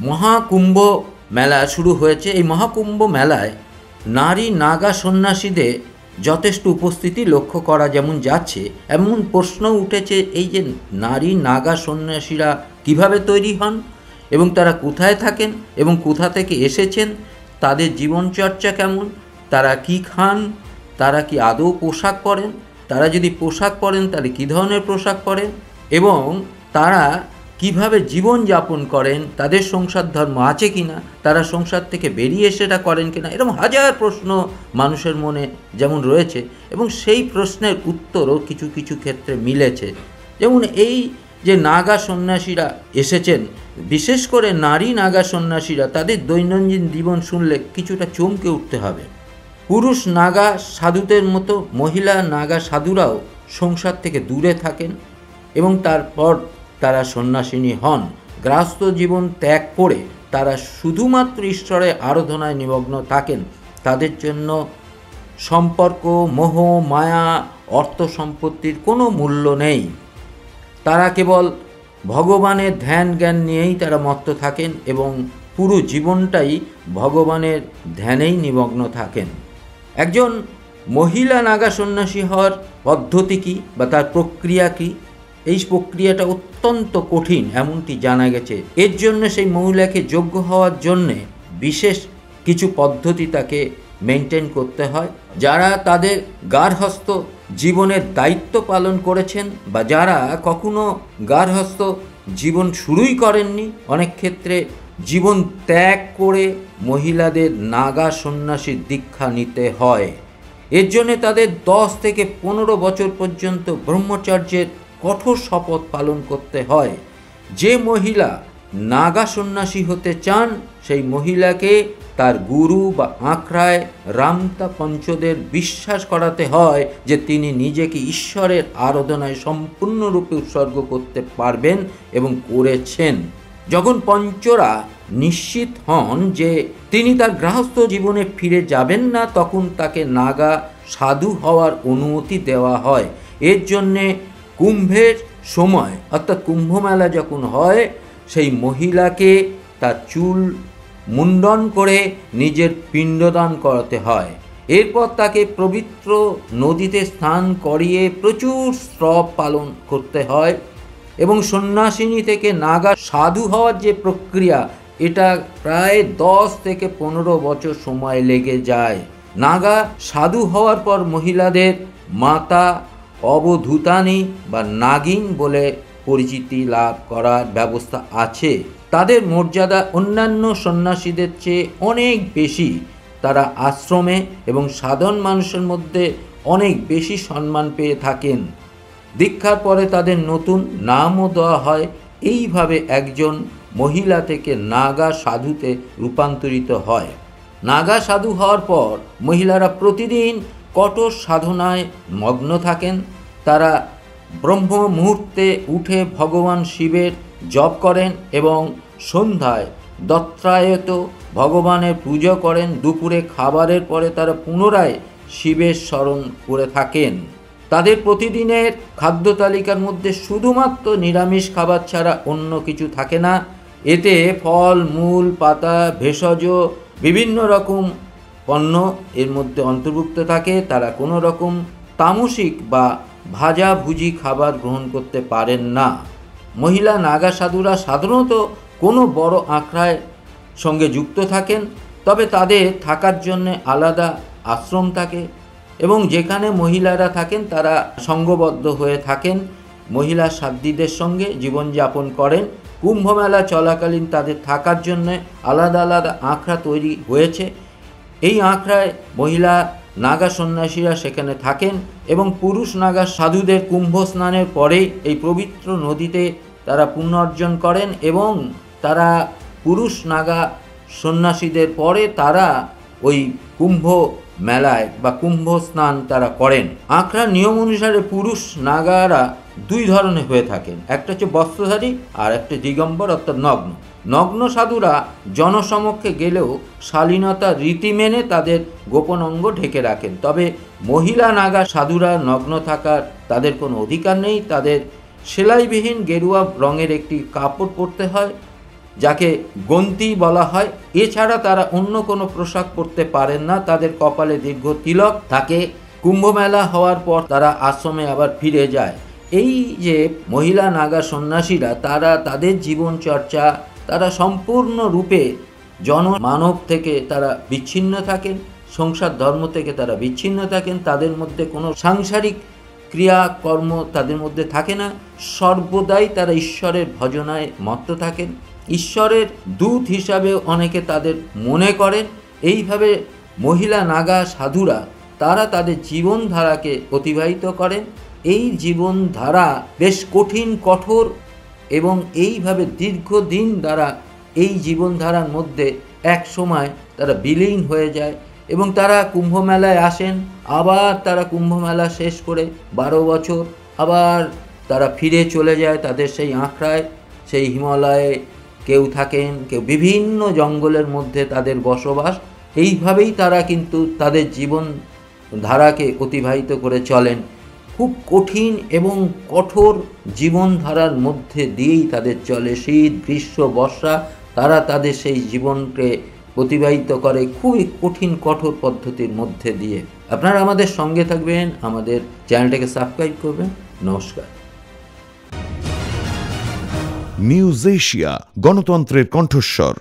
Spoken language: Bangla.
মহাকুম্ভ মেলা শুরু হয়েছে। এই মহাকুম্ভ মেলায় নারী নাগা সন্ন্যাসীদের যথেষ্ট উপস্থিতি লক্ষ্য করা যেমন যাচ্ছে, এমন প্রশ্ন উঠেছে এই যে নারী নাগা সন্ন্যাসীরা কিভাবে তৈরি হন এবং তারা কোথায় থাকেন এবং কোথা থেকে এসেছেন, তাদের জীবনচর্চা কেমন, তারা কি খান, তারা কি আদৌ পোশাক পরেন, তারা যদি পোশাক পরেন তাহলে কী ধরনের পোশাক পরেন এবং তারা কিভাবে জীবন যাপন করেন, তাদের সংসার ধর্ম আছে কিনা, তারা সংসার থেকে বেরিয়ে সেটা করেন কিনা, এরকম হাজার প্রশ্ন মানুষের মনে যেমন রয়েছে এবং সেই প্রশ্নের উত্তরও কিছু কিছু ক্ষেত্রে মিলেছে। যেমন এই যে নাগা সন্ন্যাসীরা এসেছেন, বিশেষ করে নারী নাগা সন্ন্যাসীরা, তাদের দৈনন্দিন জীবন শুনলে কিছুটা চমকে উঠতে হবে। পুরুষ নাগা সাধুদের মতো মহিলা নাগা সাধুরাও সংসার থেকে দূরে থাকেন এবং তারপর তারা সন্ন্যাসিনী হন। গৃহস্থ জীবন ত্যাগ করে তারা শুধুমাত্র ঈশ্বরের আরাধনায় নিমগ্ন থাকেন। তাদের জন্য সম্পর্ক, মোহ, মায়া, অর্থ সম্পত্তির কোনো মূল্য নেই। তারা কেবল ভগবানের ধ্যান জ্ঞান নিয়েই তারা মত্ত থাকেন এবং পুরো জীবনটাই ভগবানের ধ্যানেই নিমগ্ন থাকেন। একজন মহিলা নাগা সন্ন্যাসী হওয়ার পদ্ধতি কী বা তার প্রক্রিয়া কী? এই প্রক্রিয়াটা অত্যন্ত কঠিন এমনটি জানা গেছে। এর জন্য সেই মহিলাকে যোগ্য হওয়ার জন্যে বিশেষ কিছু পদ্ধতি তাকে মেনটেন করতে হয়। যারা তাদের গার্হস্থ্য জীবনের দায়িত্ব পালন করেছেন বা যারা কখনো গার্হস্থ্য জীবন শুরুই করেননি, অনেক ক্ষেত্রে জীবন ত্যাগ করে মহিলাদের নাগা সন্ন্যাসীর দীক্ষা নিতে হয়। এর জন্যে তাদের 10 থেকে 15 বছর পর্যন্ত ব্রহ্মচর্যের কঠোর শপথ পালন করতে হয়। যে মহিলা নাগা সন্ন্যাসী হতে চান সেই মহিলাকে তার গুরু বা আখড়ায় রামতা পঞ্চদের বিশ্বাস করাতে হয় যে তিনি নিজেকে ঈশ্বরের আরাধনায় সম্পূর্ণরূপে উৎসর্গ করতে পারবেন এবং করেছেন। যখন পঞ্চরা নিশ্চিত হন যে তিনি তার গৃহস্থ জীবনে ফিরে যাবেন না, তখন তাকে নাগা সাধু হওয়ার অনুমতি দেওয়া হয়। এর জন্যে কুম্ভের সময় অর্থাৎ কুম্ভ মেলা যখন হয়, সেই মহিলাকে তার চুল মুন্ডন করে নিজের পিণ্ডদান করাতে হয়। এরপর তাকে পবিত্র নদীতে স্নান করিয়ে প্রচুর শ্রব পালন করতে হয় এবং সন্ন্যাসিনী থেকে নাগা সাধু হওয়ার যে প্রক্রিয়া, এটা প্রায় 10 থেকে 15 বছর সময় লেগে যায়। নাগা সাধু হওয়ার পর মহিলাদের মাতা অবধূতানী বা নাগিন বলে পরিচিতি লাভ করার ব্যবস্থা আছে। তাদের মর্যাদা অন্যান্য সন্ন্যাসীদের চেয়ে অনেক বেশি। তারা আশ্রমে এবং সাধারণ মানুষের মধ্যে অনেক বেশি সম্মান পেয়ে থাকেন। দীক্ষার পরে তাদের নতুন নামও দেওয়া হয়। এইভাবে একজন মহিলা থেকে নাগা সাধুতে রূপান্তরিত হয়। নাগা সাধু হওয়ার পর মহিলারা প্রতিদিন কঠোর সাধনায় মগ্ন থাকেন। তারা ব্রহ্ম মুহূর্তে উঠে ভগবান শিবের জপ করেন এবং সন্ধ্যায় দত্রায়ত ভগবানের পুজো করেন। দুপুরে খাবারের পরে তারা পুনরায় শিবের স্মরণ করে থাকেন। তাদের প্রতিদিনের খাদ্য তালিকার মধ্যে শুধুমাত্র নিরামিষ খাবার ছাড়া অন্য কিছু থাকে না। এতে ফল, মূল, পাতা, ভেষজ বিভিন্ন রকম পণ্য এর মধ্যে অন্তর্ভুক্ত থাকে। তারা কোনো রকম তামসিক বা ভাজাভুজি খাবার গ্রহণ করতে পারেন না। মহিলা নাগা সাধুরা সাধারণত কোনো বড় আখড়ায় সঙ্গে যুক্ত থাকেন, তবে তাদের থাকার জন্য আলাদা আশ্রম থাকে এবং যেখানে মহিলারা থাকেন তারা সঙ্গবদ্ধ হয়ে থাকেন, মহিলা সাধ্বীদের সঙ্গে জীবনযাপন করেন। কুম্ভমেলা চলাকালীন তাদের থাকার জন্য আলাদা আলাদা আখড়া তৈরি হয়েছে। এই আখড়ায় মহিলা নাগা সন্ন্যাসীরা সেখানে থাকেন এবং পুরুষ নাগা সাধুদের কুম্ভ স্নানের পরেই এই পবিত্র নদীতে তারা পুণ্য অর্জন করেন এবং তারা পুরুষ নাগা সন্ন্যাসীদের পরে তারা ওই কুম্ভ মেলায় বা কুম্ভ স্নান তারা করেন। আখড়ার নিয়ম অনুসারে পুরুষ নাগারা 2 ধরনের হয়ে থাকেন, একটা হচ্ছে বস্ত্রধারী আর একটা দিগম্বর অর্থাৎ নগ্ন। নগ্ন সাধুরা জনসমক্ষে গেলেও শালীনতা রীতি মেনে তাদের গোপন অঙ্গ ঢেকে রাখেন, তবে মহিলা নাগা সাধুরা নগ্ন থাকার তাদের কোনো অধিকার নেই। তাদের সেলাইবিহীন গেরুয়া রঙের একটি কাপড় পরতে হয় যাকে গন্তি বলা হয়। এছাড়া তারা অন্য কোনো পোশাক পরতে পারেন না, তাদের কপালে দীর্ঘ তিলক থাকে। কুম্ভ মেলা হওয়ার পর তারা আশ্রমে আবার ফিরে যায়। এই যে মহিলা নাগা সন্ন্যাসীরা, তারা তাদের জীবনচর্চা, তারা সম্পূর্ণরূপে জনমানব থেকে তারা বিচ্ছিন্ন থাকেন, সংসার ধর্ম থেকে তারা বিচ্ছিন্ন থাকেন। তাদের মধ্যে কোনো সাংসারিক ক্রিয়াকর্ম তাদের মধ্যে থাকে না। সর্বদাই তারা ঈশ্বরের ভজনায় মত্ত থাকেন। ঈশ্বরের দূত হিসাবেও অনেকে তাদের মনে করেন। এইভাবে মহিলা নাগা সাধুরা তারা তাদের জীবনধারাকে অতিবাহিত করেন। এই জীবনধারা বেশ কঠিন, কঠোর, এবং এইভাবে দীর্ঘদিন দ্বারা এই জীবনধারার মধ্যে এক সময় তারা বিলীন হয়ে যায় এবং তারা কুম্ভ মেলায় আসেন। আবার তারা কুম্ভ মেলা শেষ করে 12 বছর আবার তারা ফিরে চলে যায় তাদের সেই আখড়ায়, সেই হিমালয়ে। কেউ থাকেন, কেউ বিভিন্ন জঙ্গলের মধ্যে তাদের বসবাস। এইভাবেই তারা কিন্তু তাদের জীবন ধারাকে অতিবাহিত করে চলেন। খুব কঠিন এবং কঠোর জীবনধারার মধ্যে দিয়েই তাদের চলে। শীত, গ্রীষ্ম, বর্ষা তারা তাদের সেই জীবনকে অতিবাহিত করে খুবই কঠিন কঠোর পদ্ধতির মধ্যে দিয়ে। আপনারা আমাদের সঙ্গে থাকবেন, আমাদের চ্যানেলটাকে সাবস্ক্রাইব করবেন। নমস্কার। নিউজ এশিয়া, গণতন্ত্রের কণ্ঠস্বর।